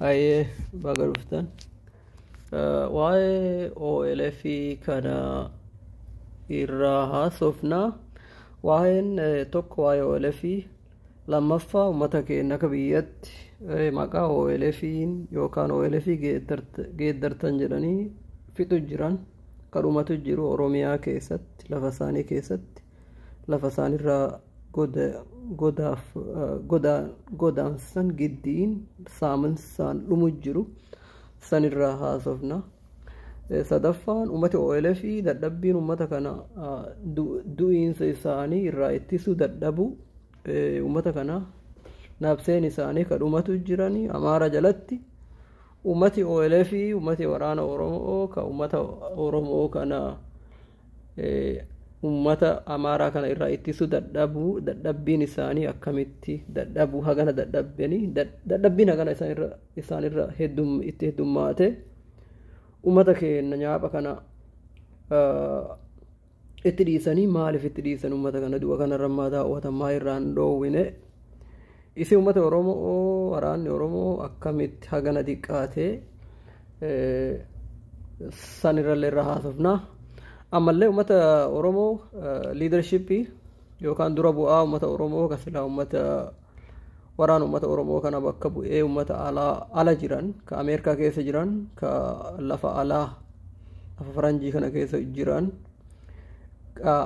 Aye, baga dhuftan. Waa'ee OLF kana irraa haasofnaa. Waa'een tokko waa'ee OLF lammaffaa uummata keenya akka biyyatti maqaa OLF'n yookaan OLF geeddartan jedhanii fixu jiran kadhumatu jiru Oromiyaa keessatti lafa isaanii keessatti lafa isaanirraa godaansan giddiin saaminsaan dhumu jiru sanirraa haasofna. Sadaffaan uummata OLF dadhabbiin uummata kana du'iinsa isaanii irraa ittisuu dadhabu uummata kana naabseen isaanii kadhumatu jiranii Amaara jalatti uummati OLF uummati waraana Oromoo ka uummata Oromoo kana uummata Amaaraa kana irraa ittisuu dadhabbiin isaanii akkamitti dadhabu hagana dadhabbiin hagana isaanirra itti heddummaate uummata keenya nyaapha kana itti dhiisanii maaliif itti dhiisan uummata kana du'a kanarra maataa uwwatamaa irraan dhoowwine isi uummata Oromoo waraanni Oromoo akkamitti hagana xiqqaatee sanirrallee irra haasofnaa. Ammallee uummata Oromoo liidarshippii yookaan dura bu'aa uummata Oromoo ka silaa uummata waraan uummata Oromoo kana bakka bu'ee uummata ala jiran ka Ameerikaa keessa jiran ka lafa faranjii kana keessa jiran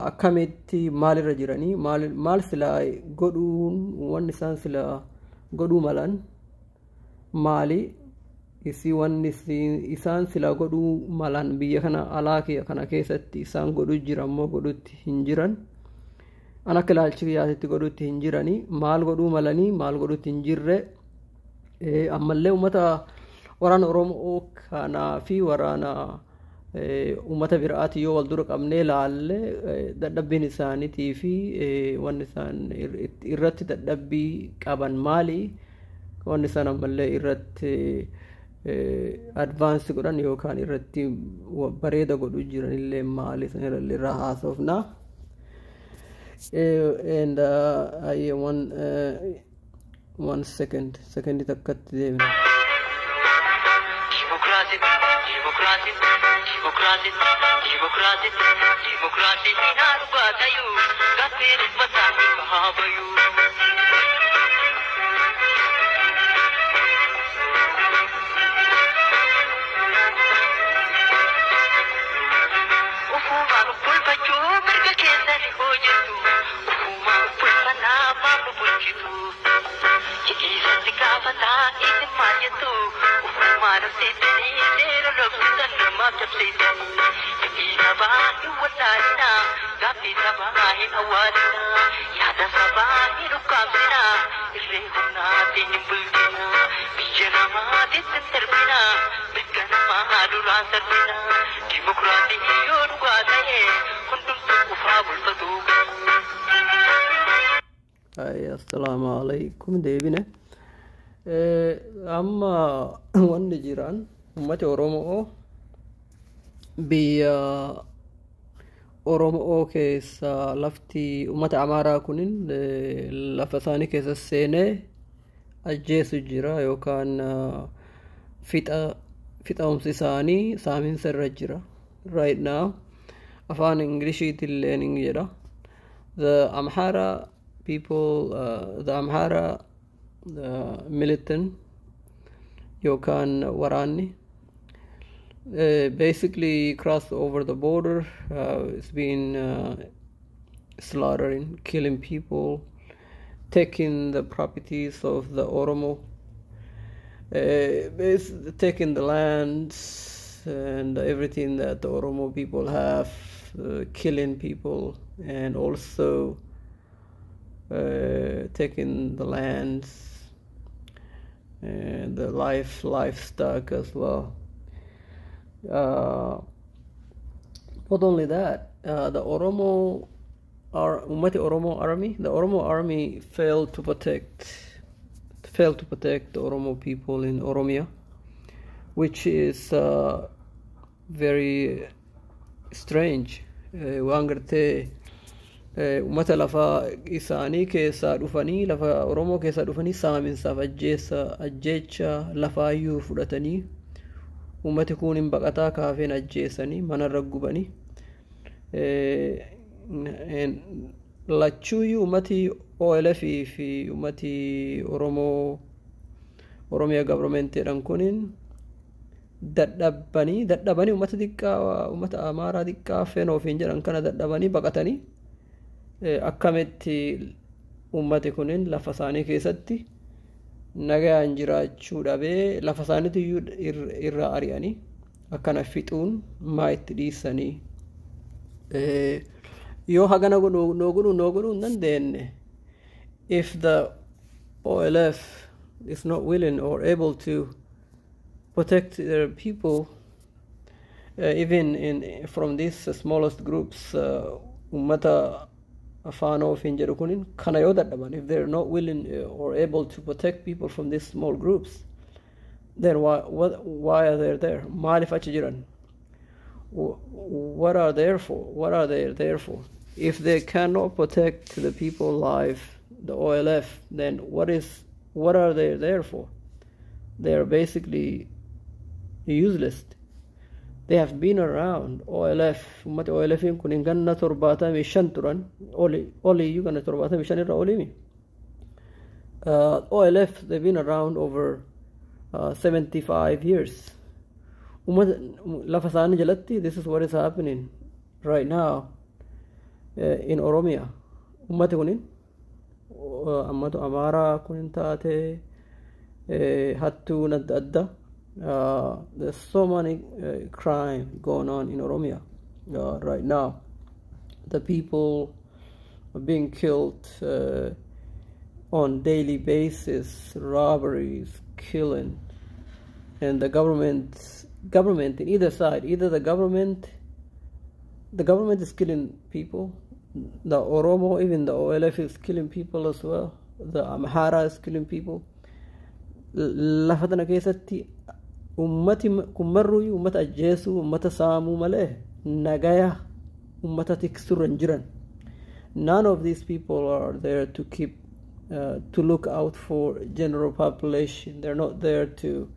akkamitti maalirra jiranii maal silaa godhuun wanni isaan silaa godhuu malan maali isi wanni isaan silaa godhuu malan biyya kana alaa kana keessatti isaan godhu jiran moo godhutti hin jiran an akka ilaalchi biyyaatti godhutti hin jiranii maal godhuu malanii maal godhutti hin jirre ammallee uummata waraana Oromoo kanaa fi waraana uummata biraati yoo wal dura qabnee laalle dadhabbiin isaaniitii fi wanni isaan irratti dadhabbii qaban maali wanni isaan ammallee irratti advaansi godhan yookaan irratti bareeda godhu jiranillee maali sanirrallee irraa haasofna. And one second takkatti deemna. Assalamu alaikum deebine amma wanni jiran ummati Oromoo biyya Oromoo keessa lafti ummata Amaaraa kunin lafa isaanii keessa seenee ajjeesu jira yookaan fixaumsi isaanii saaminsa irra jira right now afaan Ingiliishiitillee ni jedha. The Amhara people, the Amhara militant Yokan Warani basically crossed over the border. It's been slaughtering, killing people, taking the properties of the Oromo, taking the lands and everything that the Oromo people have, killing people, and also taking the lands and the livestock as well. Not only that, the Oromo Ummati Oromo army, the Oromo army failed to protect the Oromo people in Oromia, which is very strange. Wangarte ummata lafa isaanii keessaa dhufanii lafa Oromoo keessaa dhufanii saaminsaaf ajjeecha lafaayyuu fudhatanii ummati kun hin baqataa kaafeen ajjeessanii manarra gubanii lachuuyyuu ummati OLF fi ummati Oromiyaa Gabramentiidhaan kunin dadhabanii ummata xiqqaa ummata Amaaraa xiqqaa Fenoo ofiin jedhan kana dadhabanii baqatanii akkamitti ummati kunin lafa isaanii keessatti nagayaan jiraachuu dhabee lafa isaaniitiyyuu irraa ari'anii akkana fixuun maa itti dhiisanii yoo hagana noo godhuu hin dandeenye if the OLF is not willing or able to protect their people even from these smallest groups ummata Fano ofiin jedhu kunin kana yoo dadhaban if they're not willing or able to protect people from these small groups then why are they there? Maalif achi jiran? What are they there for? If they cannot protect the people's life, the OLF, then what are they there for? They are basically useless. They have been around. OLF, ummati OLF kun hin ganna 75 turan. Oli you ganna 75 irra olimi. OLF, they've been around over 75 years. Lafa isaanii jalatti, this is what is happening right now in Oromia. Ummati kunin ammatu Amaaraa kunin taate hattuun adda adda. There's so many crime going on in Oromia right now. The people are being killed on daily basis, robberies, killing, and the government in either side, either the government is killing people, the Oromo, even the OLF is killing people as well, the Amhara is killing people. Lafatana keessatti ummati kummarruuyyuu ummata ajjeesuu ummata saamuu malee nagaya ummata tiksurra hin jiran. None of these people are there to keep to look out for general population. They're not there to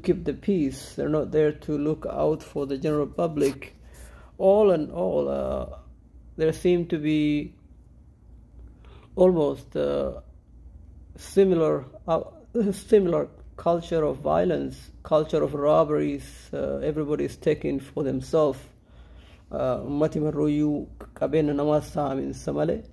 keep the peace. They're not there to look out for the general public. All in all, there seem to be almost similar culture of violence, culture of robberies. Everybody is taking for themselves. Ummati marruuyyuu qabeenya namaa saaminsa malee.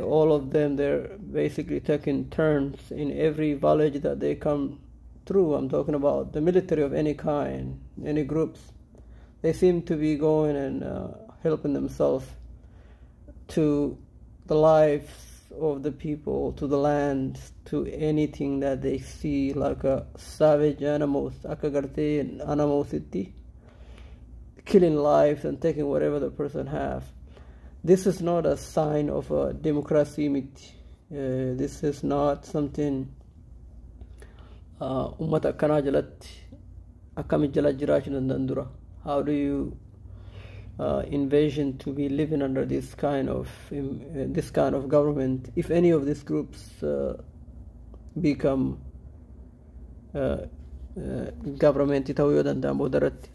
All of them, they're basically taking turns in every village that they come through. I'm talking about the military of any kind, any groups. They seem to be going and helping themselves to the lives of the people, to the land, to anything that they see, like savage animals, animals, killing lives and taking whatever the person has. This is not a sign of a democracy. This is not something ummata akkanaa jalatti akkami jala jiraachuu danda'an. How do you envision to be living under this kind of government if any of these groups become government ta'uu yoo danda'an boodarratti?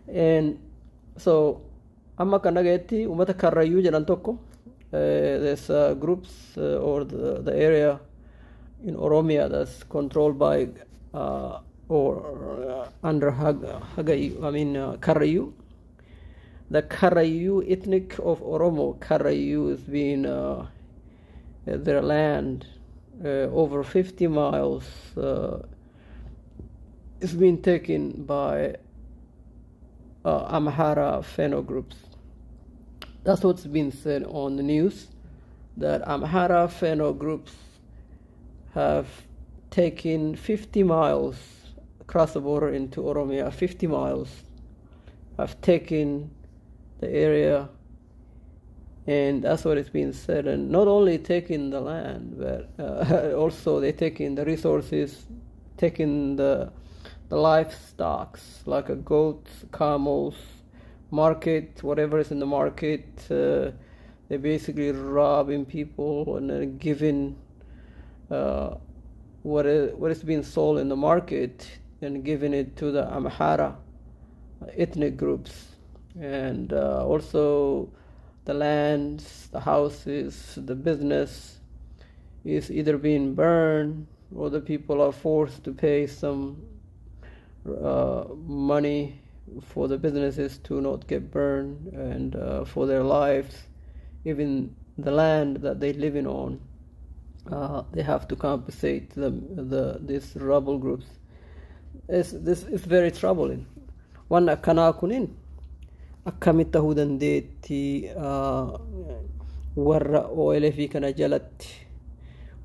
And so amma kan dhagayetti ummata Karrayyuu jedhan tokko there's groups or the area in Oromia that's controlled by or under Karrayyuu. The Karrayyuu ethnic of Oromo, Karrayyuu is being their land over 50 miles is being taken by Amhara Feno groups. That's what's been said on the news, that Amhara Feno groups have taken 50 miles across the border into Oromia. 50 miles have taken the area, and that's what is being said. And not only taking the land, but also they taking the resources, taking the livestock, like a goat, camels, market, whatever is in the market. They're basically robbing people and giving what is being sold in the market and giving it to the Amhara ethnic groups, and also the lands, the houses, the business is either being burned or the people are forced to pay some money for the businesses to not get burned, and for their lives, even the land that they're living on, they have to compensate these rebel groups. This is very troubling. Waan akkanaa kunin akkamitti tahuu dandeetti warra OLF kana jalatti.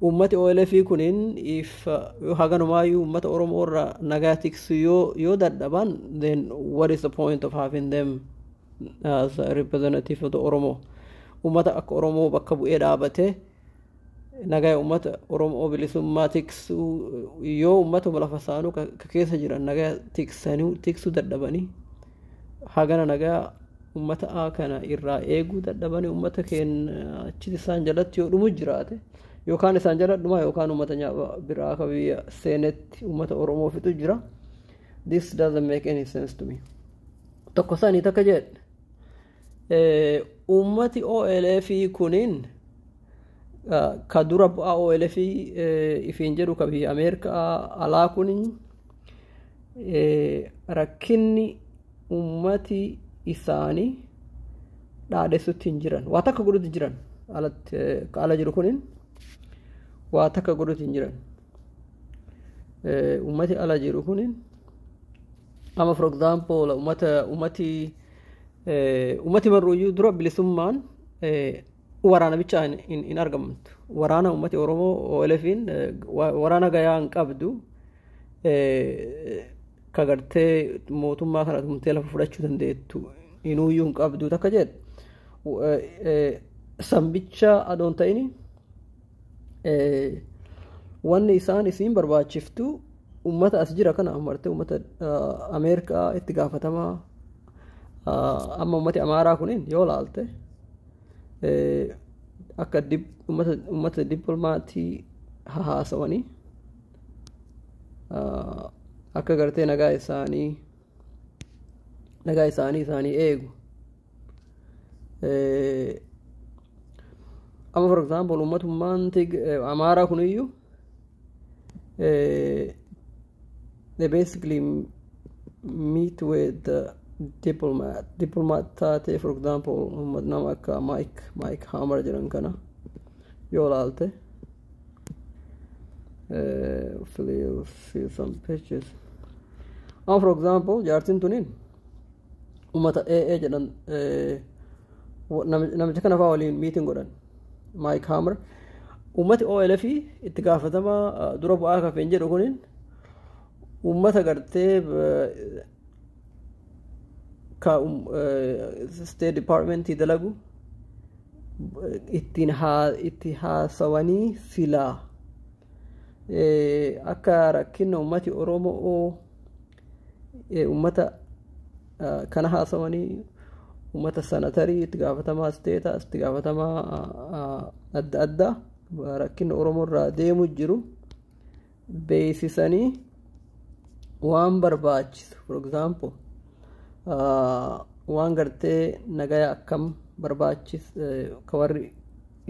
Ummati OLF kunin if haganumaayyu ummata Oromoo irra nagaa tiksu yoo dadhaban, then what is the point of having them as a representative of the Oromo? Ummata akka Oromoo bakka bu'ee dhaabate nagaa ummata Oromoo bilisummaa tiksu yoo ummata lafa saanuu ka keessa jiran nagaa tiksu dadhabanii hagana nagaa ummata kana irraa eeguu dadhabanii ummata keenya achi isaan jalatti yoo dhumu jiraate yookaan isaan jala dhuma yookaan ummata biraa akka biyya seenetti ummata Oromoo fitu jira. This doesn't make any sense to me. Tokko isaanii takka jedhe ummati OLF kunin ka dura bu'aa OLF ifiin jedhu ka biyya Ameerikaa alaa kunin rakkinni ummati isaanii dhaadheessutti hin jiran waa takka godhutti jiran ka ala jiru kunin waa takka godhutti hin jiran ummati ala jiru kunin ama for example ummati marruuyyuu dura bilisummaan waraana bicha in argamtu waraana ummati Oromoo OLFin waraana gayaa hin qabdu kagartee mootummaa kana tumtee lafa fudhachuu dandeettu inuuyyuu hin qabdu takka jedhe sambicha adoon ta'ini wanni isaan isiin barbaachiftu ummata as jira kana amartee ummata Ameerikaa itti gaafatamaa amma ummati Amaaraa kunin yoo laalte akka ummata dippilomaatii haasawanii akka gartee nagaa isaanii eegu. Amma for example ummatummaan Amaaraa kuniyyuu they basically meet with the diplomat taate for example nama akka Mike Hammer jedhan kana yoo laalte you'll see some pictures. For example jaartin tunin ummata AA jedhan namicha kana faa waliin meeting godhan Mike Hammer ummati OLF itti gaafatamaa dura bu'aa kafeen jedhu kunin ummata gartee ka State Department dalagu itti haasawanii silaa akka rakkinna ummati Oromoo ummata kana haasawanii ummata sanatarii itti gaafatamaa steeta itti gaafatamaa adda addaa rakkinna Oromoo irraa deemu jiru beeksisanii waan barbaachisu for example waan gartee nagaa akkam barbaachisu ka warri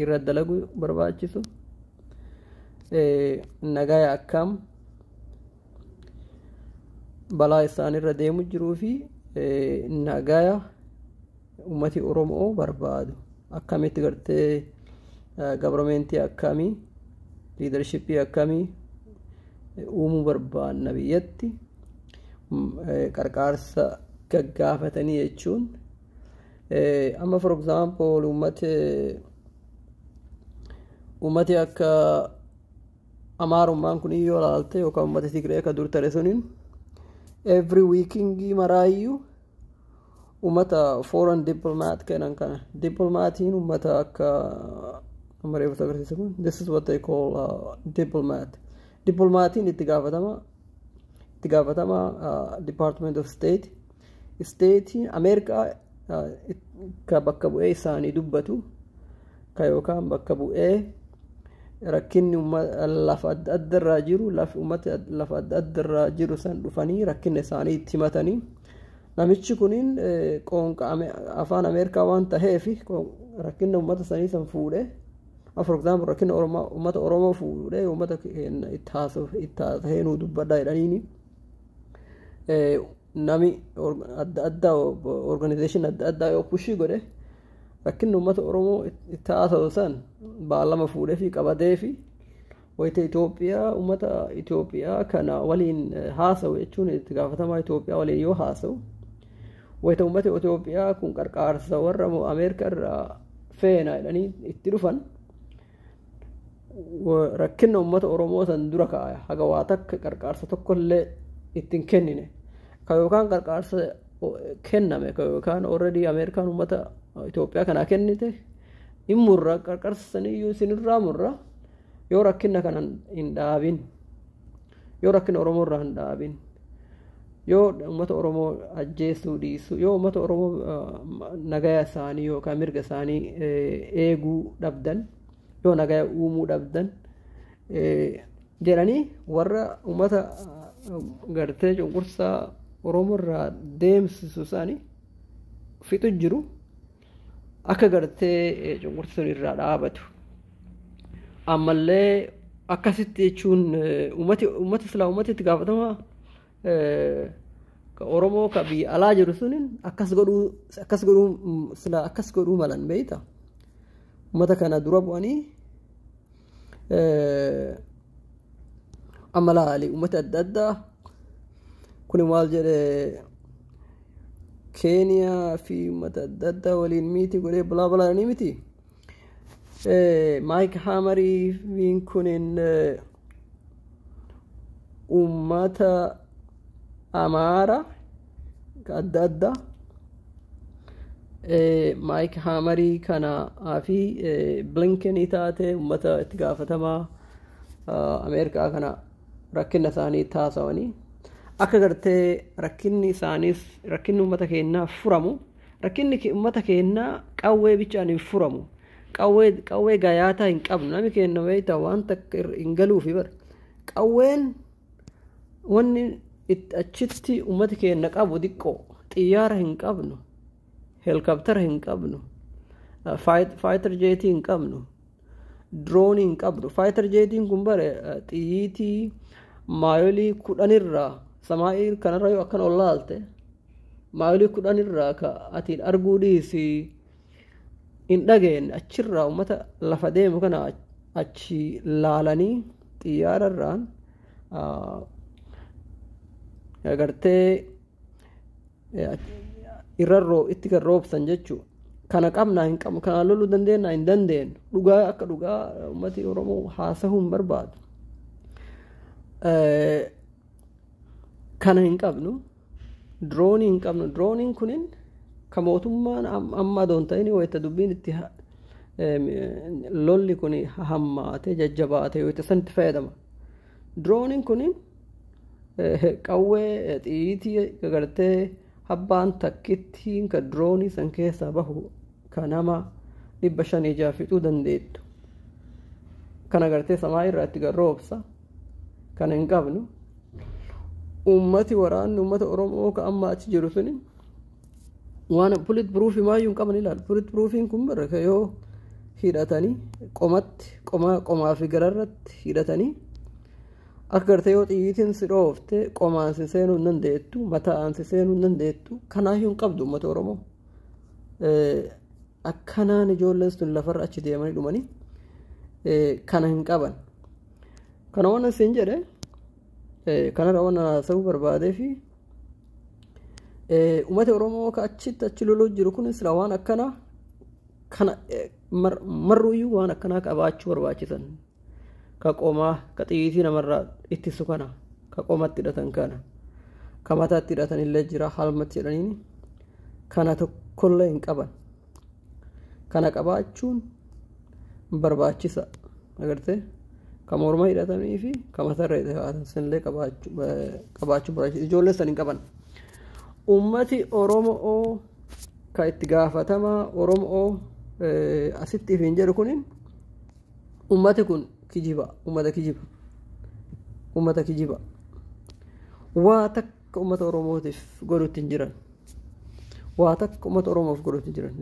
irra dalagu barbaachisu nagaa akkam balaa isaan irra deemu jiruu fi nagaa ummati Oromoo barbaadu akkamitti gartee governmentii akkamii leadershipii akkamii uumuu barbaanna biyyatti qarqaarsa gaggaafatanii jechuun amma for example ummati akka Amaarummaan kun yoo laalte yookaan ummati Tigree akka dur tare sunin every weekend maraayyuu ummata foreign diplomat kenan kana diplomatiin ummata akka amareefata agarsiisa kun this is what they call diplomatiin itti gaafatama Department of State America ka bakka bu'ee isaanii dubbatu كيوكان بكبو rakkinni lafa adda adda irraa jiru ummata lafa adda adda irraa jiru san dhufanii rakkinna isaanii itti himatanii namichi kuniin qoonqa afaan Ameerikaa waan ta'eef rakkinna ummata sanii san fuudhee for example rakkinna ummata Oromoo fuudhee ummata itti haasa'ee nuu dubbadhaa jedhaniini nami adda addaa organization adda addaa yoo pushii godhe rakkinni ummata Oromoo itti haasa'u san baalama fuudhee fi qabatee fi wayita Itoophiyaa ummata Itoophiyaa kana waliin haasa'u jechuun itti gaafatamaa Itoophiyaa waliin yoo haasa'u wayita ummata Itoophiyaa kun qarqaarsa warra Ameerikaa irraa feena jedhanii itti dhufan rakkinna ummata Oromoo san dura kaaya haga waa takka qarqaarsa tokkollee ittiin kennine ka yookaan qarqaarsa kenname ka yookaan already Ameerikaan ummata Itoophiyaa kana kennite immurra qarqarsaniyyuu isinirraa murra yoo rakkinna kana hin dhaabin yoo rakkinna Oromoo irraa hin dhaabin yoo ummata Oromoo ajjeesuu dhiisu yoo ummata Oromoo nagaya isaanii yookaan mirga isaanii eeguu dhabdan yoo nagaya uumuu dhabdan jedhanii warra ummata gartee cunqursaa Oromoo irraa deemsisu isaanii fixu jiru akka gartee cunqursuun irraa dhaabatu ammallee akkasitti jechuun ummati itti gaafatamaa Oromoo ka biyya alaa jiru sunin akkas godhuu malan beeyta ummata kana dura bu'anii amma laali ummata adda addaa kuni maal jedhe Kenya fi ummata adda addaa waliin miiti godhee balaa balaa ni miti Mike Hammerii fi kunin ummata Amaara adda addaa Mike Hammerii kana fi Blinken taate ummata itti gaafatamaa Ameerikaa kana rakkinna isaanii taasawanii akka gartee rakkinni isaaniis rakkinni ummata keenyaa furamu rakkinni ummata keenyaa qawwee bichaan hin furamu qawwee gayaataa hin qabnu nami keenya wayita waan takka hin galuufi bar qawween wanni achitti ummati keenya qabu diqqoo xiyyaara hin qabnu helikoptera hin qabnu fighter jetii hin qabnu drone hin qabnu fighter jetiin kun bare xiyyiitii maayolii 10 irraa samaa'ii kanarra yoo akkan ollaalte maayolii 10 irraa ka atiin arguu dhiisi hin dhageen achirraa ummata lafa deemu kana achi laalanii xiyyaararraan agartee irrarroo itti kan roobsan jechuu kana qabnaa hin qabnu kana loluu dandeenya hin dandeenyu dhugaa akka dhugaa ummati Oromoo haasa'uu hin barbaadu kana hin qabnu droonii hin qabnu drooniin kunin ka mootummaan amma adoon ta'in wayita dubbiin itti lolli kun hammaate jajjabaate wayita sanatti fayyadama drooniin kunin qawwee xiyyiitii gartee habbaan takkittiin ka droonii san keessaa bahu ka nama 500 fixuu dandeettu kana gartee samaa irraa itti garroobsa kana hin qabnu ummati waraanni ummata Oromoo ka amma achi jiru suni waan bullet proof maayyuu hin qaban ilaal bullet proofiin kun baraka yoo hidhatanii qomaa fi gararratti hidhatanii akka gartee yoo xiyyiitiin si dhoofte qomaan si seenuu hin dandeettu mataan si seenuu hin dandeettu kanaayyuu hin qabdu ummata Oromoo akkanaan ijoolleen sun lafarra achi deemanii dhumanii kana hin qaban kana waan isin jedhe kanarra waan haasa'uu barbaadee fi ummata Oromoo ka achi loluu jiru kun sila waan akkanaa kana marruuyyuu waan akkanaa qabaachuu barbaachisan ka qomaa ka xiyyiitii namarraa ittisu kana ka qomatti hidhatan kana ka mataatti hidhatan illee jira halmatti jedhaniin kana tokkollee hin qaban kana qabaachuun barbaachisa agartee ka morma hidhatanii fi ka matarra hidhatan sanillee qabaachuu barbaachisa ijoollee san hin qaban ummati Oromoo ka itti gaafatamaa Oromoo asitti hin jedhu kunin ummati kun kijiba ummata kijiba waa takka ummata oromootiif godhutti hin jiran waa takka ummata oromoof godhutti hin jiran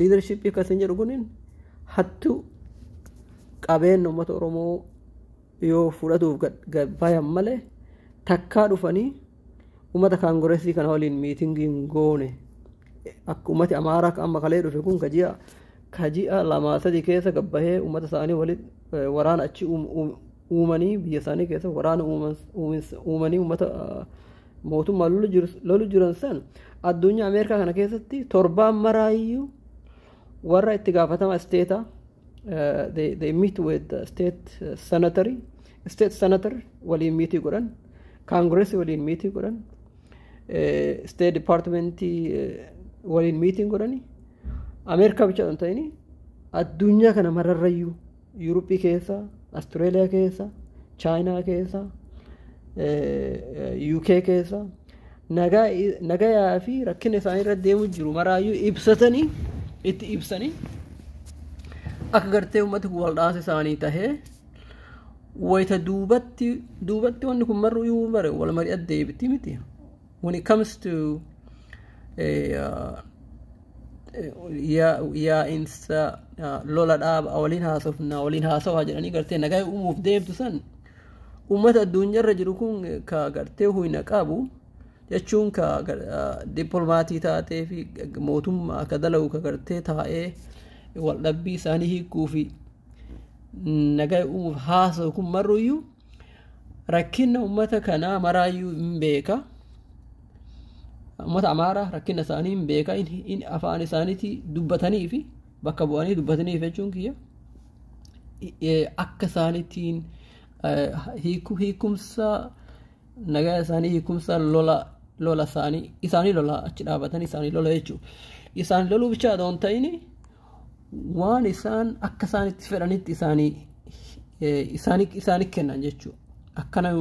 leadership akkasin jedhu kunin hattu qabeen ummata oromoo yoo fudhatuuf bayan malee takkaa dhufanii ummata kaangoresii kana waliin miitingiin goone akka ummati amaaraa amma kalee dhufe kun kaji'a lama sadii keessa gabbahee ummata isaanii walitti waraana achi uumanii biyya isaanii keessa waraana uumanii ummata mootummaa lolu jiran san addunyaa Ameerikaa kana keessatti torbaan maraayyuu warra itti gaafatama steeta they meet with the state senator waliin miitii godhan Congress waliin miitii godhan state department waliin miitii godhani Ameerikaa bicha hin ta'ini addunyaa kana mararrayyuu Yuurooppii keessa Austraaliyaa keessa Chaayinaa keessa UK keessa nagayaa fi rakkina isaanii irra deemu jiru maraayyuu ibsatanii itti ibsanii akka gartee ummati waldhaas isaanii tahee wayita duubatti wanni kun marruyyuu bare wal mari'at deebiti miti when it comes to yaa insa lola dhaaba waliin haasawaa jedhanii gartee nagaa uumuuf deemtu san ummata addunyaarra jiru kun ka gartee huyna qabu jechuun ka dippilomaatii taatee fi mootummaa akka dalagu ka gartee taa'ee wal dhabbii isaanii hiikuu fi nagaa uumuuf haasawu kun marruyyuu rakkina ummata kanaa maraayyuu hin beeka ummata amaaraa rakkina isaanii hin beeka in afaan isaaniitti dubbatanii fi bakka bu'anii dubbatanii jechuun kiyya akka isaaniitiin hiikumsa nagaa isaanii hiikumsa lola isaanii lola achi dhaabatanii isaanii lola jechuudha isaan loluu bicha adoon ta'ini waan isaan akka isaaniitti fedhanitti isaanii kennan jechuudha akkana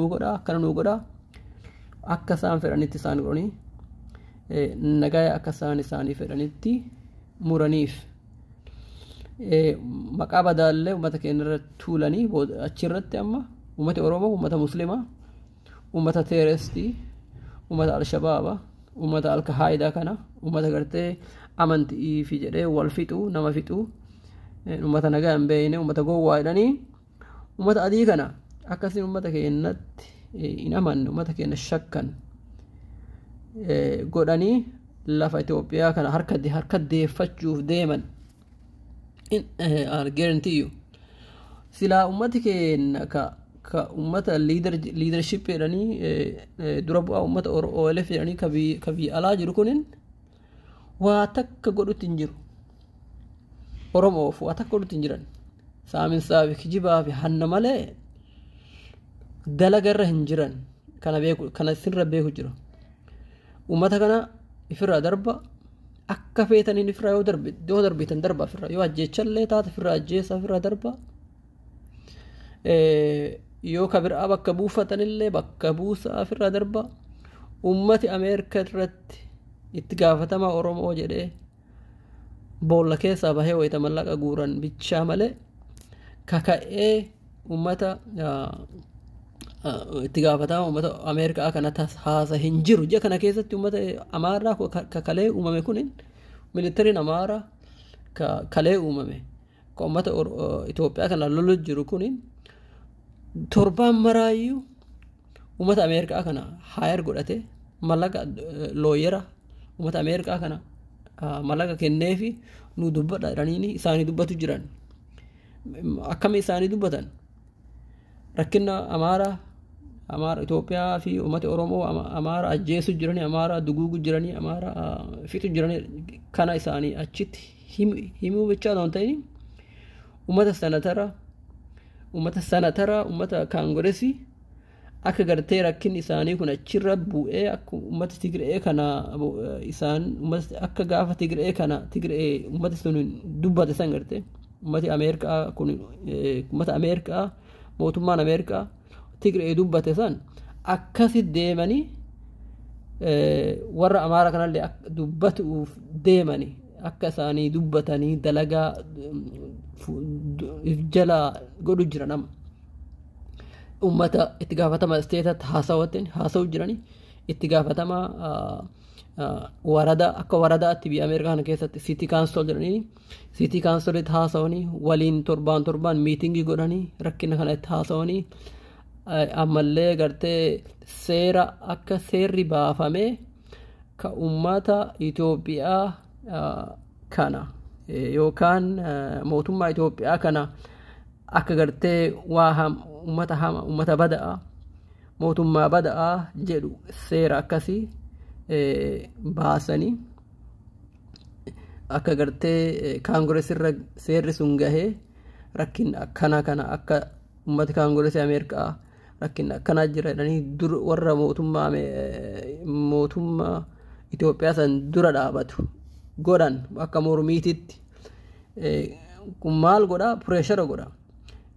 nuu godhaa akka isaan fedhanitti isaan godhanii nagaa akka isaan isaanii fedhanitti muraniif maqaa badaallee ummata keenya irratti tuulanii achirratti amma ummati Oromoo ummata Muslimaa ummata Teerestii ummata Al-Shabaaba ummata Al-Qaayidaa kana ummata gartee amantii fi jedhee wal fixuu nama fixuu ummata nagaa hin beekne ummata gowwaa jedhanii ummata adii kana akkasiin ummata keenyatti hin amanne ummata keenya shakkan godhanii lafa Itoophiyaa kana harka deeffachuuf deeman guarantee you sila ummati keenya ka ummata leadership jedhanii dura bu'aa ummata OLF jedhanii ka biyya alaa jiru kunin waa takka godhutti hin jiru Oromoof waa takka godhutti hin jiran saaminsaa fi kijibaa fi hanna malee dalagarra hin jiran kana sirra beeku jira ummata kana ifirraa darba akka feetaniin ifirraa yoo darbitan darba ifirraa yoo ajjeechallee taate ifirraa ajjeessa ifirraa darba yoo kabiraa bakka buufatanillee bakka buusaa ifirraa darba ummati Ameerikaa irratti itti gaafatama Oromoo jedhee boolla keessaa bahee wayita mallaqa guuran bichaa malee kaka'ee ummata itti gaafatama ummata Ameerikaa kanatti haasa hin jiru je kana keessatti ummata Amaaraa kalee uumame kunin militariin Amaaraa kalee uumame ka ummata Itoophiyaa kana lolu jiru kunin torbaan maraayyuu ummata Ameerikaa kana haayar godhate mallaqa looyera ummata Ameerikaa kana mallaqa kenneefi nu dubbadha jedhanii isaanii dubbatu jiran akkami isaanii dubbatan rakkina Amaaraa Itoophiyaa fi ummata Oromoo Amaaraa ajjeesu jiranii Amaaraa duguugu jiranii Amaaraa fixu jiranii kana isaanii achitti himuu bichaa ta'an ta'ini ummata sanatara ummata kaangoresii akka gartee rakkin isaanii kun achirra bu'ee akka ummata Tigree kana isaan ummata akka gaafa Tigree ummata sun dubbate san gartee ummati Ameerikaa kun ummata Ameerikaa mootummaan Ameerikaa Tigree dubbate san akkasi deemanii warra Amaaraa kanallee dubbatuuf deemanii أكساني دبتني دلقا جلا قدو جرانم أمتا اتقافتما استيتت هاسو جراني اتقافتما وردا أكا وردا تبي أمريكان كيسات سيتي كانسول جراني سيتي كانسول هاسوني ولين تربان ميتينجي قراني ركنا كانت هاسوني ammallee gartee seera akka seerri baafame ka ummata Itoophiyaa kana yookaan mootummaa Itoophiyaa kana akka gartee waa ummata bada'a mootummaa bada'a jedhu seera akkasii baasanii akka gartee kaangoreesirra seerri sun gahee rakkin akkana kana akka ummati kaangoreesii Ameerikaa rakkin akkana jiradhanii dur warra mootummaa Itoophiyaa san dura dhaabatu godhan akka mormiititti kun maal godha pureeshara godha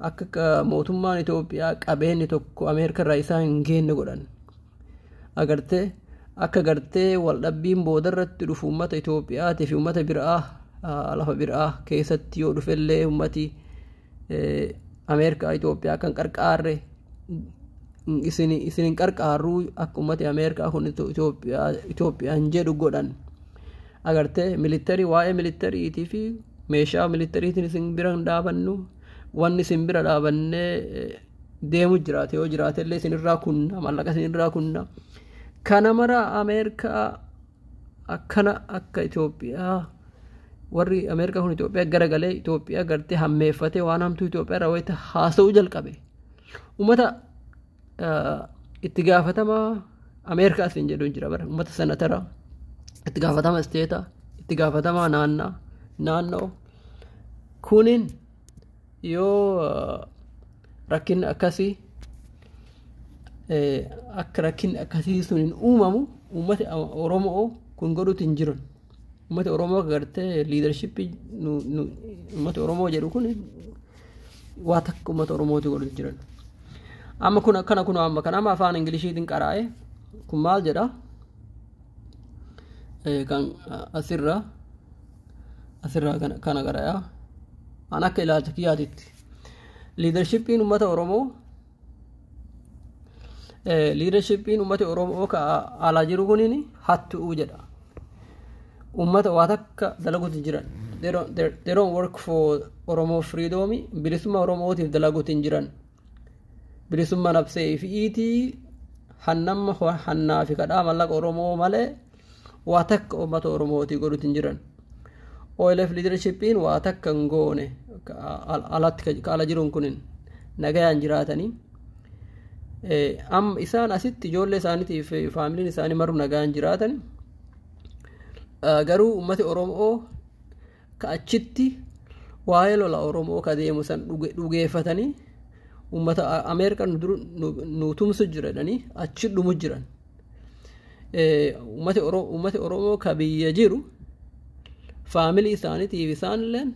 akka mootummaan Itoophiyaa qabeenyi tokko Ameerikaa irraa isaan hin geenne godhan agartee akka gartee wal dhabbiin boodarratti dhufu ummata Itoophiyaatii fi ummata biraa lafa biraa keessatti yoo dhufellee ummati Ameerikaa Itoophiyaa kan qarqaarre isinin qarqaarruu akka ummati Ameerikaa kun Itoophiyaan jedhu godhan agartee militarii waa'ee militariitii fi meeshaa militariitiin isin bira dhaabannu wanni isin bira dhaabannee deemu jiraate yoo jiraatellee isinirraa kunna mallaqa isinirraa kunna kana mara Ameerikaa akkana akka Itoophiyaa warri Ameerikaa kun Itoophiyaa garagalee Itoophiyaa gartee hammeeffatee waan hamtuu Itoophiyaa irraa wayita haasa'uu jalqabe ummata itti gaafatama Ameerikaa isin jedhu jira bara ummata senatara itti gaafatama isteeta itti gaafatama naannoo kunin yoo rakkin akkasii akka rakkin akkasii sun hin uumamu ummati Oromoo kun godhuutti hin jiran ummati Oromoo gartee liidarshippii ummati Oromoo jedhu kun waa takka ummata Oromooti godhuutti jiran amma kun akkana kun amma kana amma afaan Ingiliishiitiin qaraa'e kun maal jedha kan asirra kana qaraa'aa an akka ilaalcha kiyyaatitti liidarshippiin ummata Oromoo leadershipin ummata Oromoo ka ala jiru kunin hattu jedha ummata waa takka dalaguutti jiran they don't work for Oromo freedom bilisummaa Oromootiif dalaguutti jiran bilisummaa nafsee fiitii hannamma hannaa fi kadhaa mallaqa Oromoo malee waa takka ummata Oromootii godhuutti jiran OLF leadershipin waa takka ngoone alatti ka ala jiruun kunin nagayaan jiraatanii am isaan asitti ijoollee isaaniitii fi faamiliin isaanii maru nagaan jiraatan garuu ummati Oromoo ka achitti waa'ee lola Oromoo ka deemu san dhugeeffatanii ummata Ameerikaa nu tumsu jiradhanii achi dhumu jiran ummati Oromoo ka biyya jiru faamilii isaaniitiif isaanilleen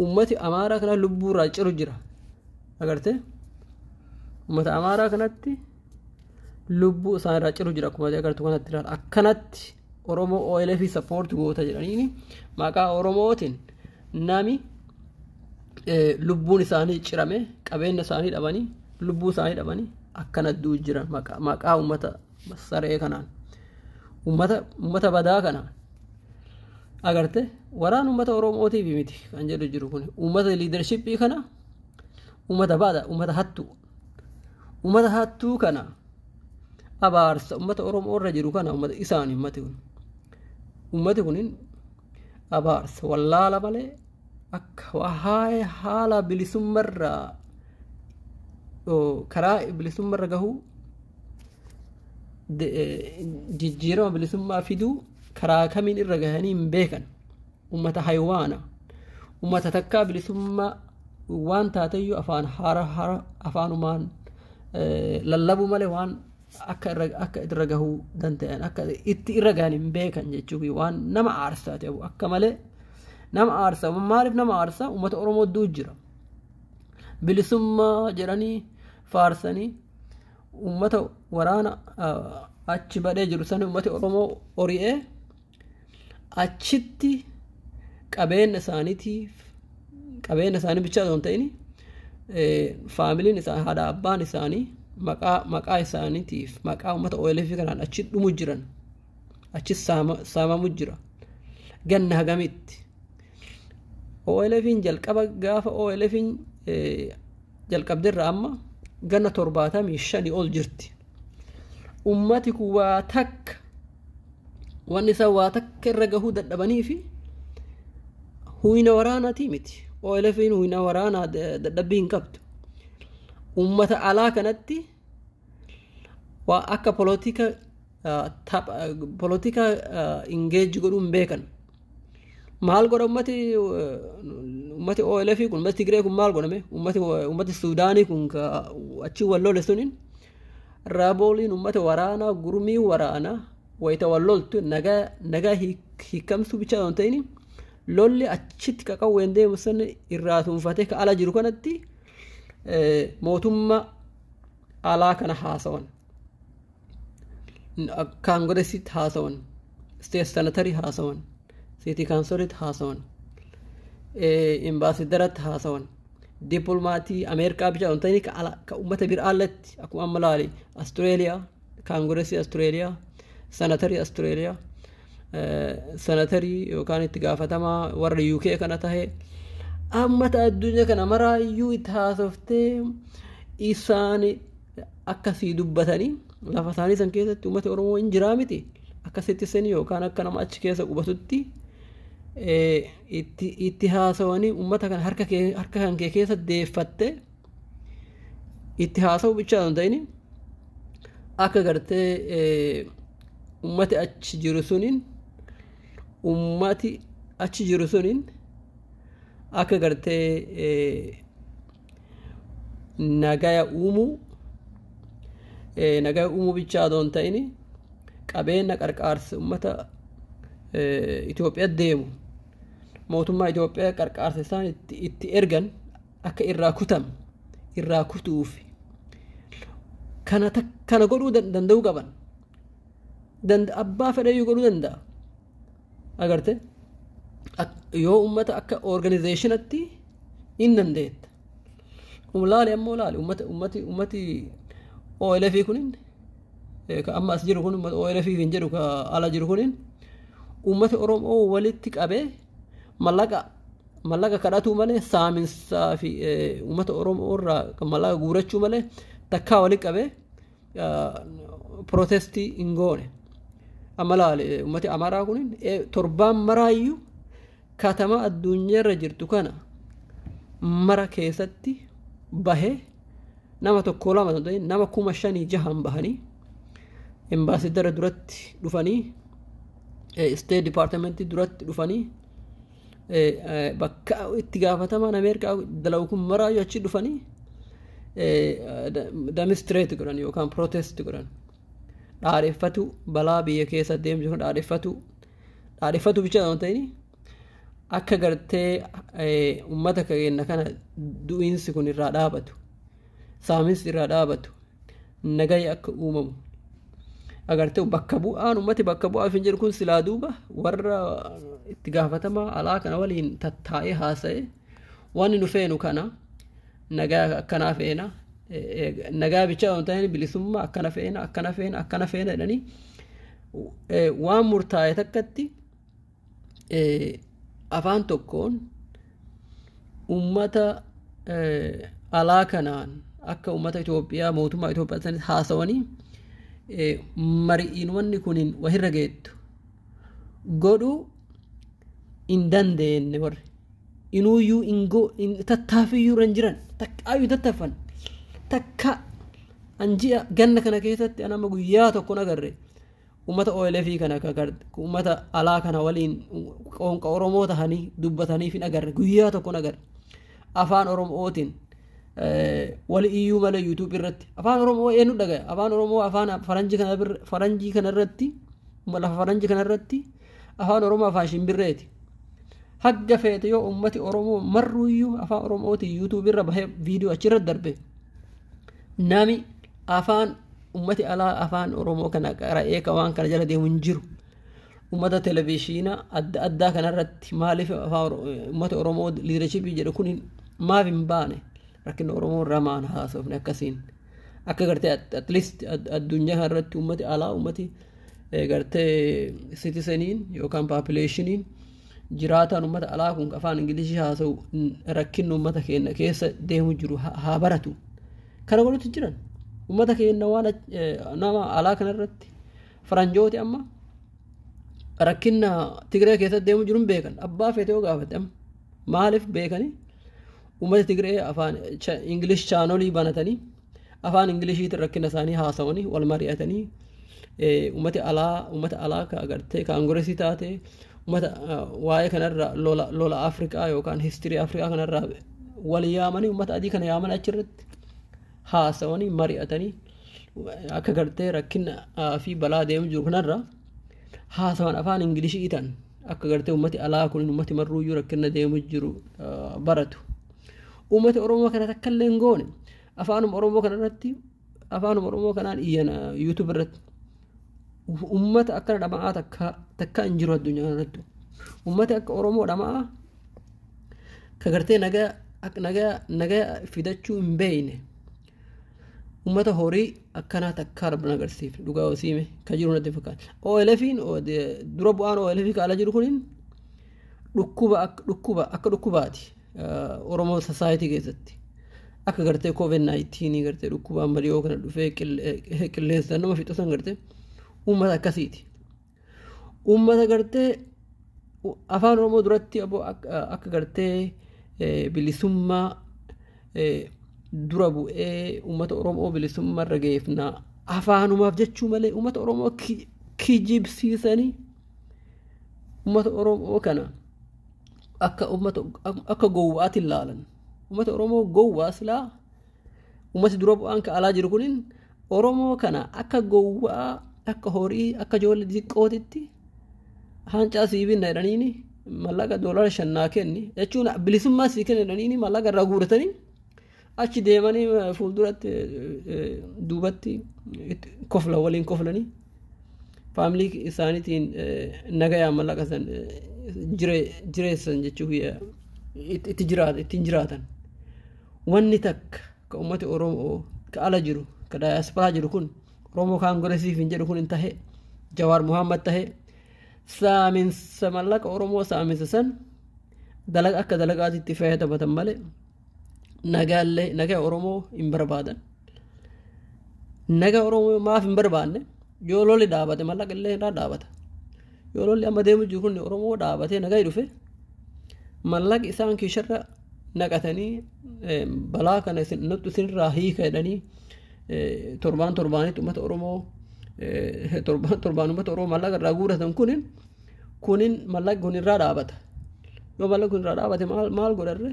ummati Amaaraa kana lubbuurraa ciru jira agartee ummata Amaaraa kanatti lubbuu isaanirraa ciru jira akkuma agartu kanatti ilaala akkanatti Oromoo OLF support goota jedhanii maqaa Oromootiin nami lubbuun isaanii cirame qabeenya isaanii dhabanii lubbuu isaanii dhabanii akkana duu jiran maqaa ummata saree kanaan ummata badaa kanaan agarte waraan ummata Oromootiif miti kan jedhu jiru kun ummata leadershipii kana ummata bada ummata hattuu kana abaarsa ummata Oromoo irra jiru kana ummata isaanii ummati kunin abaarsa wallaala malee akka haala bilisummarraa karaa bilisummarra gahuu jijjiirama bilisummaa fiduu karaa kamiin irra gahanii hin beekan ummata haywaana ummata takkaa bilisummaa waan taateyyuu afaanumaan lallabu malee waan akka irra gahuu danda'an akka itti irra gahan hin beekan jechuun waan nama aarsaa ta'u akka malee nama aarsaa maaliif nama aarsaa ummata Oromoo duu jira bilisummaa jedhanii faarsanii ummata waraana achi badee jiru sani ummati Oromoo ori'ee achitti qabeenya isaanii bichaa osoo hin ta'in faamiliin isaanii haadha abbaan isaanii maqaa isaaniitiif maqaa uummata OLF kanaan achi dhumu jiran achi saamamu jira ganna hagamitti OLFin jalqaba gaafa OLFin jalqabdirra amma ganna 75 ol jirti ummati ku waa takka wanni isaa waa takka irra gahuu dadhabanii fi huyna waraanaatii miti OLFin huyna waraanaa dadhabbii hin qabdu ummata alaa kanatti waa akka politika engage godhuun beekan maal godha ummati OLF kun ummati Tigree kun maal godhame ummati Suudaanii kun achi wallole sunin raabooliin ummata waraanaa gurmii waraanaa wayita walloltu nagaa hiikamsuu bichaa osoo hin ta'in lolli achitti qaqawween deemu san irraa tuunfatee ka ala jiru kanatti mootummaa alaa kana haasawan kaangiresitti haasawan state sanatari haasawan city councilitti haasawan imbaasidaratti haasawan diplomaatii Ameerikaa bichaa osoo hin ta'in ka ummata biraalletti akkuma amma laali Australia kaangiresii Australia sanatari Australia sanatari yookaan itti gaafatamaa warra UK kana tahe ammata addunyaa kana maraayyuu itti haasoftee isaan akkasii dubbatanii lafa isaanii san keessatti uummata Oromoo hin jiraa miti akkasitti sanii yookaan akka nama achi keessa qubatutti itti haasawanii uummata kana harka kan kee keessa deeffatte itti haasawu bichaa osoo hin ta'in akka gartee ummati achi jiru suniin akka gartee nagaya uumuu bichaa osoo hin ta'in qabeenya qarqaarsa ummata Itoophiyaa deemu mootummaa Itoophiyaa qarqaarsa isaan itti ergan akka irraa kutuuf kana godhuu danda'uu qaban abbaa fedhayyuu godhuu danda'a agarte yoo ummata akka organizationatti hin dandeetta laali ammoo laali ummati OLF kunin ka amma as jiru kun ummata OLF hin jedhu ka ala jiru kunin ummata Oromoo walitti qabee mallaqa kadhatu malee saaminsaa fi ummata Oromoo irraa mallaqa guurachuu malee takkaa walitti qabee protestii hin goone amma laali ummati Amaaraa kunin torbaan maraayyuu katama addunyaa irra jirtu kana mara keessatti bahee nama tokko lama nama 5,600 bahanii embaasidara duratti dhufanii state department duratti dhufanii bakka itti gaafatamaan Ameerikaa dalagu kun maraayyuu achi dhufanii demonstrate godhan yookaan protest godhan dhaadeffatu balaa biyya keessa deemu jiru dhaadeffatu bichaa osoo hin ta'in akka gartee ummata keenya kana du'iinsi kun irraa dhaabatu saaminsi irraa dhaabatu nagaya akka uumamu agartee bakka bu'aan ummati bakka bu'aaf hin jiru kun silaa duuba warra itti gaafatamaa alaa kana waliin tattaa'ee haasa'e waan nu feenu kana nagaa akkanaa feena nagaa bichaa osoo hin ta'in bilisummaa akkana feena jedhanii waan murtaa'e takkatti afaan tokkoon ummata alaa kanaan akka ummata Itoophiyaa mootummaa Itoophiyaa sanitti haasawanii mari'iin wanni kunin wahirra geettu godhuu hin dandeenye warri inuuyyuu tattaafiyyuu ran jiran takkaayyuu tattaffan takka anji'a ganna kana keessatti anama guyyaa tokko nagarre ummata OLF kana ummata alaa kana waliin qoonqa Oromoo tahanii dubbatanii fi nagarre guyyaa tokko nagarre afaan Oromootiin wali iyyuu malee YouTube irratti afaan Oromoo eenyu dhagaya afaan Oromoo afaan faranjii kana irratti lafa faranjii kana irratti afaan Oromoo afaan shimbirreeti hagga feete yoo ummati Oromoo marruuyyuu afaan Oromootiin YouTube irra bahee viidiyoo achirratti darbe nami afaan ummati alaa afaan Oromoo kana qara'ee ka waan kana jala deemu hin jiru ummata televiziina addaa kanarratti maaliif ummata Oromoo liidershipii jedhu kun maaf hin baane rakkina Oromoo ramaan haasofne akkasiin akka gartee at least addunyaa kanarratti ummati alaa ummati gartee citizeniin yookaan populationiin jiraataan ummata alaa kun afaan ingilishii haasa'u rakkinni ummata keenya keessa deemu jiru haa baratu kana godhutti jiran ummata keenya waan nama alaa kanarratti faranjooti amma rakkinna Tigree keessa deemu jiru beekan abbaa feetee gaafate maaliif beekani ummata Tigree afaan English channel banatanii afaan ingiliishiitiin rakkina isaanii haasawanii wal mari'atanii ummata alaa ka agartee kaangoresii taate ummata waa'ee kanarra lola Afrikaa yookaan history Afrikaa kanarra wal yaamanii ummata adii kana yaaman achirratti haasawanii mari'atanii akka gartee rakkina fi balaa deemu jiru kanarra haasawan afaan ingiliishiitiin akka gartee ummati alaa kun ummati marruuyyuu rakkina deemu jiru baratu ummati Oromoo kana takkallee hin goone afaanuma Oromoo kanarratti afaanuma Oromoo kanaan iyyana YouTube irratti ummata akkana dhamaa takka hin jiru addunyaa kanarratti ummata akka Oromoo dhamaa ka gartee nagaa fidachuu hin beeyne ummata horii akkanaa takka rabna agarsiif dhugaa wasiime ka jiru natti fakkaata OLFin dura bu'aan OLF ka ala jiru kunin dhukkubaati Oromoo society keessatti akka gartee COVID-19 gartee dhukkuba ammaliyoo kana dhufee qilleensa nama fixusan gartee ummata akkasiiti ummata gartee afaan Oromoo duratti akka gartee bilisummaa dura bu'ee ummata Oromoo bilisummaa irra geeffna afaanumaaf jechuu malee ummata Oromoo kijibsiisanii ummata Oromoo kana akka gowwaatti ilaalan ummata Oromoo gowwaa silaa ummati dura bu'aan ka alaa jiru kunin Oromoo kana akka gowwaa akka horii akka ijoollee xiqqootitti hancaa siibinna jedhaniini mallaqa $5 kenni jechuun bilisummaa sii kenna jedhaniini mallaqa irraa guuratanii achi deemanii fuulduratti duubatti kofla waliin koflanii faamilii isaaniitiin nagayaa mallaqa san jireessan jechuu ittiin jiraatan wanni takka ka ummati Oromoo ka ala jiru ka daayaasparaa jiru kun Oromoo kaangoresiif hin jedhu kun hin tahe Jawaar Muhammad tahe saaminsa mallaqa Oromoo saaminsa san dalaga akka dalagaatitti fayyadamatan malee nagaa Oromoo hin barbaadan nagaa Oromoo maaf hin barbaanne yoo lolli dhaabate mallaqa illee irraa dhaabata yoo lolli amma deemu jiru kun Oromoo dhaabatee nagaa dhufe mallaqa isaan keessarra naqatanii balaa kana isinirraa hiika jedhanii torbaanitti ummata Oromoo torbaan ummata Oromoo mallaqa irraa guuratan kunin mallaqa kun irraa dhaabata yoo mallaqa kun irraa dhaabate maal godharre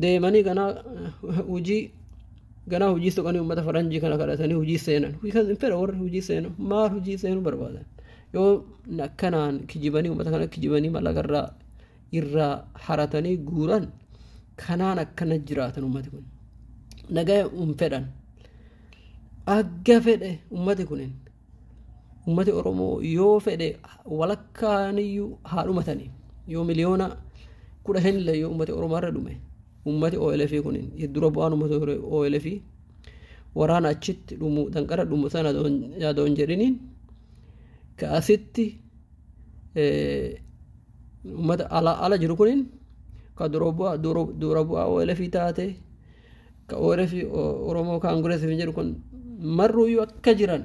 deemanii ganaa hujii soqanii ummata faranjii kana kadhatanii hujii seenan fedha warri hujii seenu maal hujii seenuu barbaadan yoo akkanaan kijibanii ummata kana kijibanii mallaqa irraa haratanii guuran kanaan akkana jiraatan ummati kun nagaa fedhan agga fedhe ummati kunin ummati Oromoo yoo fedhe walakkaaniyyuu haa dhumatanii yoo miliyoona 15 yoo ummati Oromoo irra dhume ummati OLF kunin dura bu'aan ummata OLF waraana achitti dhumu danqara dhumu sana yaadoon jedhiniin ka asitti ummata ala jiru kunin ka dura bu'aa OLF taate ka OLF Oromoo kaangoresiif jedhu kun marruuyyuu akka jiran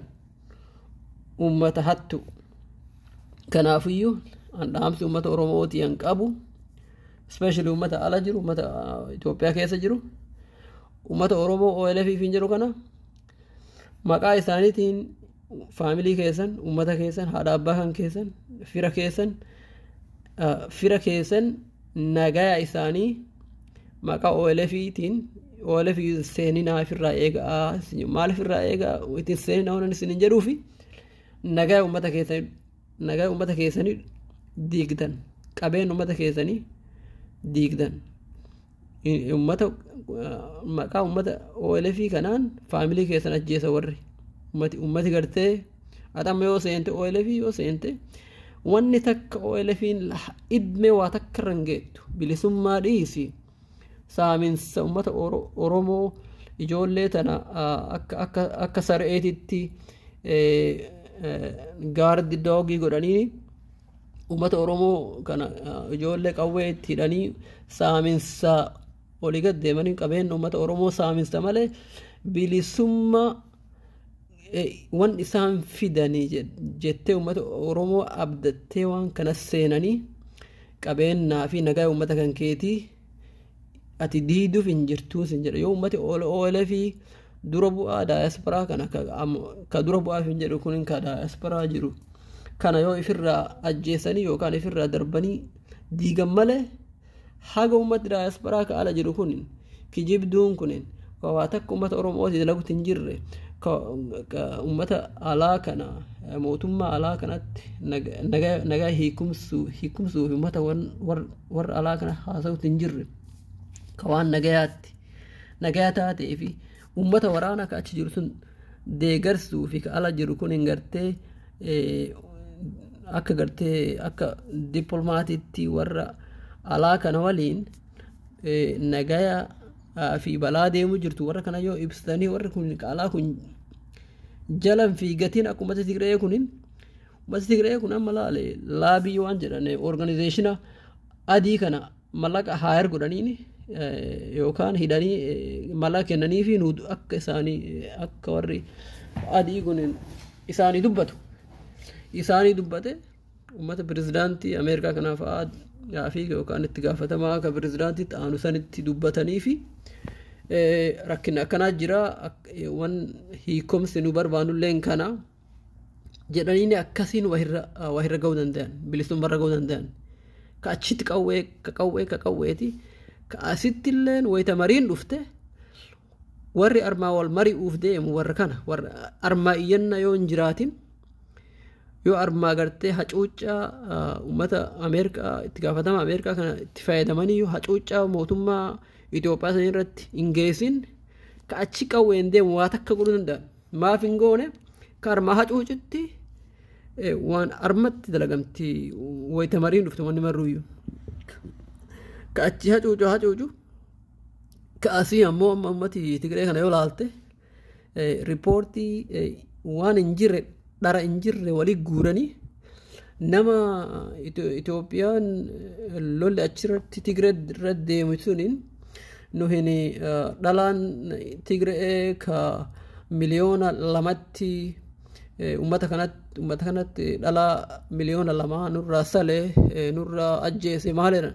ummata hattu kanaafiyyuu dhaamsi ummata Oromooti yan qabu especially ummata ala jiru ummata Itoophiyaa keessa jiru ummata Oromoo OLF jedhu kana maqaa isaaniitiin faamilii keessan ummata keessan haadha abbaa kan keessan fira keessan nagaa isaanii maqaa OLFtiin OLF seeninaa ofirraa eegaa maaliif irraa eegaa ittiin seeninaa waan isin hin jedhuufi nagaa ummata keessanii diigdan qabeen ummata keessanii diigdan ummata maqaa ummata OLF kanaan faamilii keessan ajjeesa warri ummati gartee atama yoo seente OLF yoo seente wanni takka OLFin idme waa takka rangeettu bilisummaa dhiisi saaminsa ummata Oromoo ijoollee tana akka sar'eetitti gaardi doogii godhanii ummata Oromoo kana ijoollee qawweetti hidhanii saaminsa olii gad deemanii qabeenya ummata Oromoo saaminsa malee bilisummaa wan isaan fidanii jettee ummata Oromoo abdattee waan kana seenanii qabeenyaa fi nagaa ummata kan keetii ati diiduuf hin jirtuu sin jedha yoo ummati OLF dura bu'aa diasporaa kana ka dura bu'aaf hin jedhu kun ka diasporaa jiru kana yoo ifirraa ajjeesanii yookaan ifirraa darbanii diigan malee haga ummati diasporaa ka ala jiru kun kijibduun kun waa takka ummata Oromooti dalaguutti hin jirre ummata alaa kana mootummaa alaa kanatti nagaa hiikumsuuf ummata warra alaa kana haasa'uutti hin jirre ka waan nagaa taatee fi ummata waraana ka achi jiru sun deegarsuu fi ka ala jiru kun hin gartee akka dippilmaatiitti warra alaa kana waliin nagaa fi balaa deemu jirtu warra kana yoo ibsitanii warri kun alaa kun jalan fiigatiin akka ummata Tigree kunin ummata Tigree kun amma laabii waan jedhan organizeeshina adii kana mallaqa haayar godhaniini yookaan hidhanii mallaqa kennanii fi akka isaanii akka warri adii kunin isaanii dubbate ummata pirezidaantii Ameerikaa kanaaf fi yookaan itti gaafatamaa akka pirezidaantii ta'anu sanitti dubbatanii fi rakkina akkanaa jira wan hiikomsi nu barbaanulleen kana jedhanii akkasiin wahirra ga'uu danda'an bilisummaarra ga'uu danda'an ka achitti qawweeti ka asitti illeen wayita mariin dhufte warri armaa wal mari'uuf deemu warra kana warra armaa iyyanna yoo hin jiraatin yoo armaa gartee hacuuccaa ummata Ameerikaa itti gaafatama Ameerikaa kana itti fayyadamanii yoo hacuuccaa mootummaa Itoophiyaa san irratti hin geessin ka achi qawween deemu waa takka godhuu danda'an maaf hin goone ka armaa hacuucitti waan armatti dalagamti wayita mariin dhufte wanni marruuyyuu ka achi hacuucu ka asii ammoo ummati Tigree kana yoo laalte riippoortii waan hin jirre dhara hin jirre walii guuranii nama Itoophiyaan lolli achirratti Tigree irra deemu suniin nuhini dhalaan Tigree ka miliyoona lamatti ummata kanatti dhalaa miliyoona lama nurraa salee nurraa ajjeese maaleera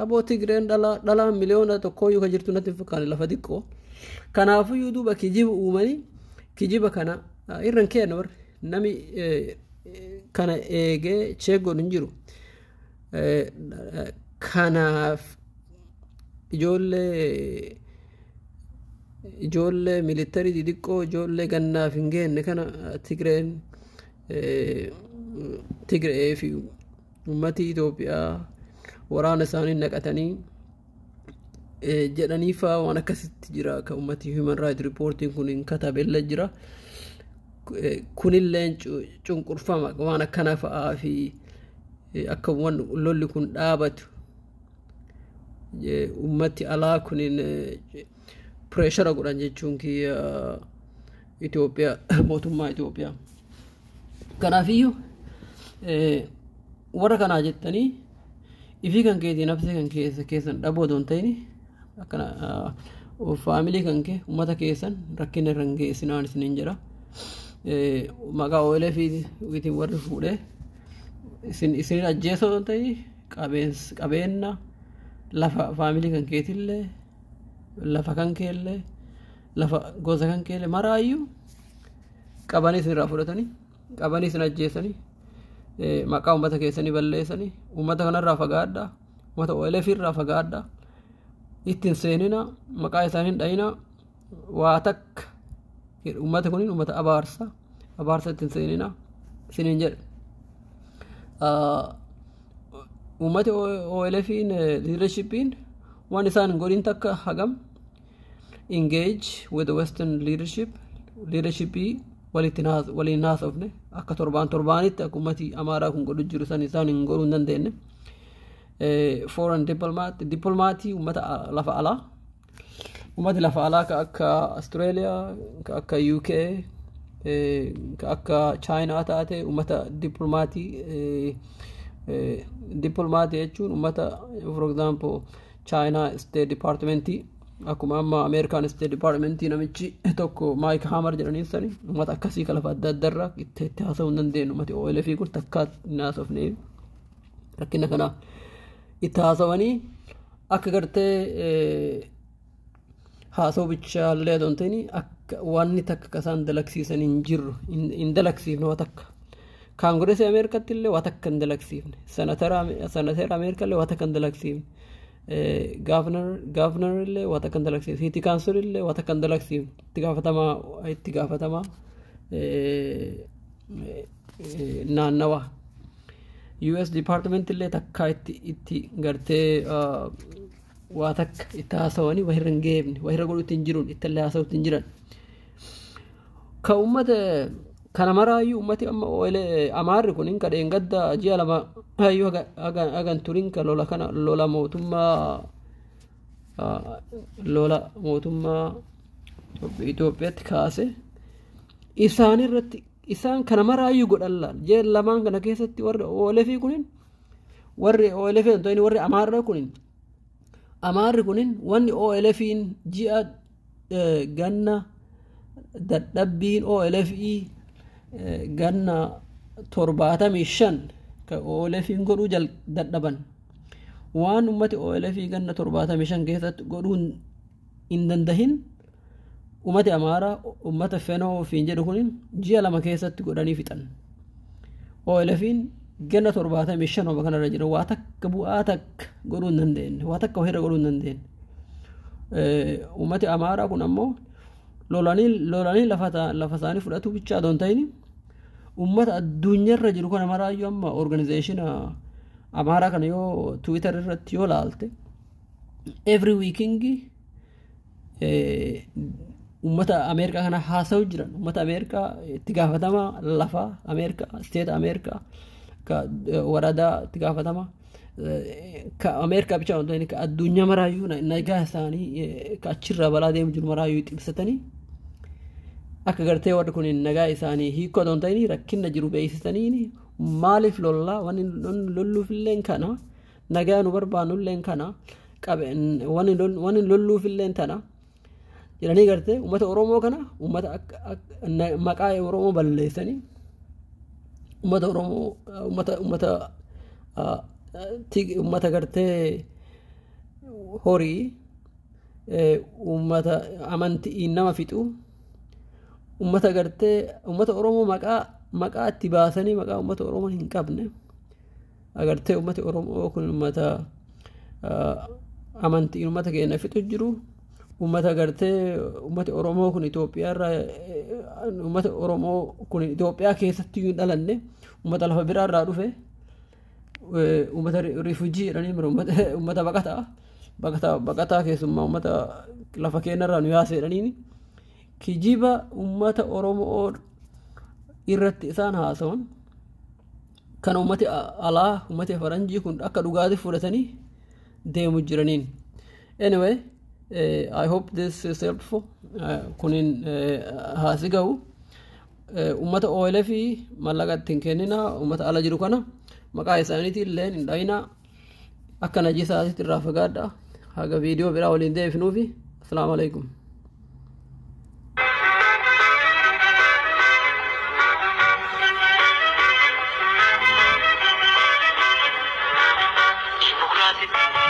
aboo Tigreen dhalaa miliyoona tokkooyyuu ka jirtu natti hin fakkaane lafa xiqqoo kanaafuyyuu duuba kijiba uumanii kijiba kana irran kenna warri nami kana eegee cheeggoon hin jiru kanaaf ijoollee militarii xixiqqoo ijoollee gannaaf hin geenne kana Tigree fi ummati Itoophiyaa waraana isaanii naqatanii jedhaniifaa waan akkasitti jira ka ummati Human Rights Reporting kun hin katabelle jira kunilleen cunqurfama waan akkana fa'aa fi akka lolli kun dhaabatu ummati alaa kunin pressure godhan jechuun kiyya Itoophiyaa mootummaa Itoophiyaa kanaafiyyuu warra kanaa jettanii ifii kan keetii nafsee kan keessan dhaboo doon ta'ini akkana faamilii kan kee ummata keessan rakkina irra hin geessinaan isiniin jedha maqaa OLF itiin warri fuudhee isin ajjeesoo doon ta'ini qabeenya lafa faamilii kan keetillee lafa kan keellee lafa gosa kan keellee maraayyuu qabanii isin irraa fudhatanii qabanii isin ajjeesanii maqaa ummata keessanii balleessanii ummata kanarraa fagaadhaa ummata OLF irraa fagaadhaa ittiin seenina maqaa isaanii hin dhayina waa takka ummata kunin ummata abaarsa ittiin seenina isiniin jedhe ummati OLFin leadershipiin waan isaan godhin takka hagam engage with the Western leadership وللناس أفنى أكتربان تكومتي أمارا كون قدو جرسان إنسان ينقولون دندين foreign diplomati ومتى لفعلا ومتى لفعلا كأكا أستراليا كأكا UK كأكا China تاتي ومتى diplomati يجون ومتى for example China State Department akkuma amma American State Department namichi tokko Mike Hammer jedhanii sani ummata akkasii kala adda addarra itti haasa'uu dandeenu ummati OLF kun takka naasofne rakkina kana itti haasawanii akka gartee haasa'u bichaallee doonteeni akka wanni takka kasaan dalagsiisan hin jirru hin dalagsiifne waa takka kaangurees Ameerikaatti illee waa takka hin dalagsiifne sanatara Ameerika illee waa takka hin dalagsiifne governor illee waa takka hin dalagsiifne city council illee waa takka hin dalagsiifne itti gaafatamaa naannawa US department illee takka itti gartee waa takka itti haasawanii wahirra hin geebne wahirra godhutti hin jiruun itti illee haasawutti hin jiran ka ummata kana maraayyuu ummati amma amaarri kun hin kadheen gadda ji'a lama hayyuu hagan turin ka lola mootummaa Itoophiyaatti kaase isaan irratti isaan kana maraayyuu godhan laal jee lamaan kana keessatti warri OLF kunin warri OLF antoini warri amaarri kunin wanni OLFin ji'a ganna dadhabbiin OLF'i ganna 75 ka OLFin godhuu dadhaban waan ummati OLF ganna 75 keessatti godhuun hin dandahin ummati amaara ummata fenoo fiin jedhu kunin ji'a lama keessatti godhanii fixan OLFin ganna 75 oma kanarra jira waa takka bu'aa takka godhuu hin dandeenye waa takka wahirra godhuu hin dandeenye ummati amaara kun ammoo lolanii lafa isaanii fudhatu bichaa doon ta'ini ummata addunyaarra jiru kana maraayyuu amma organization amaaraa kana yoo Twitter irratti yoo laalte every weekend ummata Ameerikaa kana haasa'u jiran ummata Ameerikaa itti gaafatama lafa Ameerikaa state Ameerikaa ka waradaa itti gaafatama ka Ameerikaa bichaa doon ta'ini ka addunyaa maraayyuu nagaa isaanii ka achirraa balaa deemu jiru maraayyuu xibsatanii akka gartee warri kun nagaa isaanii hiikoo doon ta'ini rakkina jiru beeksisanii maaliif lollaa wanni lolluufilleen kana nagaa nu barbaannulleen kana wanni lolluufilleen tana jedhanii gartee ummata Oromoo kana ummata maqaa Oromoo balleessanii ummata Oromoo ummata gartee horii ummata amantii nama fixu ummata gartee ummata Oromoo maqaa itti baasanii maqaa ummata Oromoo hin qabne agartee ummata Oromoo kun ummata amantii ummata keenya fixu jiru ummata gartee ummata Oromoo kun Itoophiyaa keessatti hin dhalanne ummata lafa biraa irraa dhufe ummata refugee jedhanii ummata baqataa keessummaa ummata lafa keenya irraa nu yaase jedhanii kijiba ummata Oromoo irratti isaan haasawan kan ummati alaa ummati faranjii kun akka dhugaatiif fudhatanii deemu jiraniin anyway I hope this is helpful kunin haasi ga'u ummata OLF mallaqa ittiin kennina ummata ala jiru kana maqaa isaaniitii illee hin dhayina akka najisaasitti irraa fagaadha haga viidiyoo biraa waliin deebinuufi assalaamu alaikum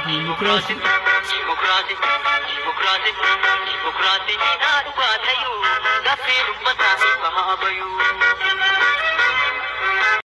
Democracy,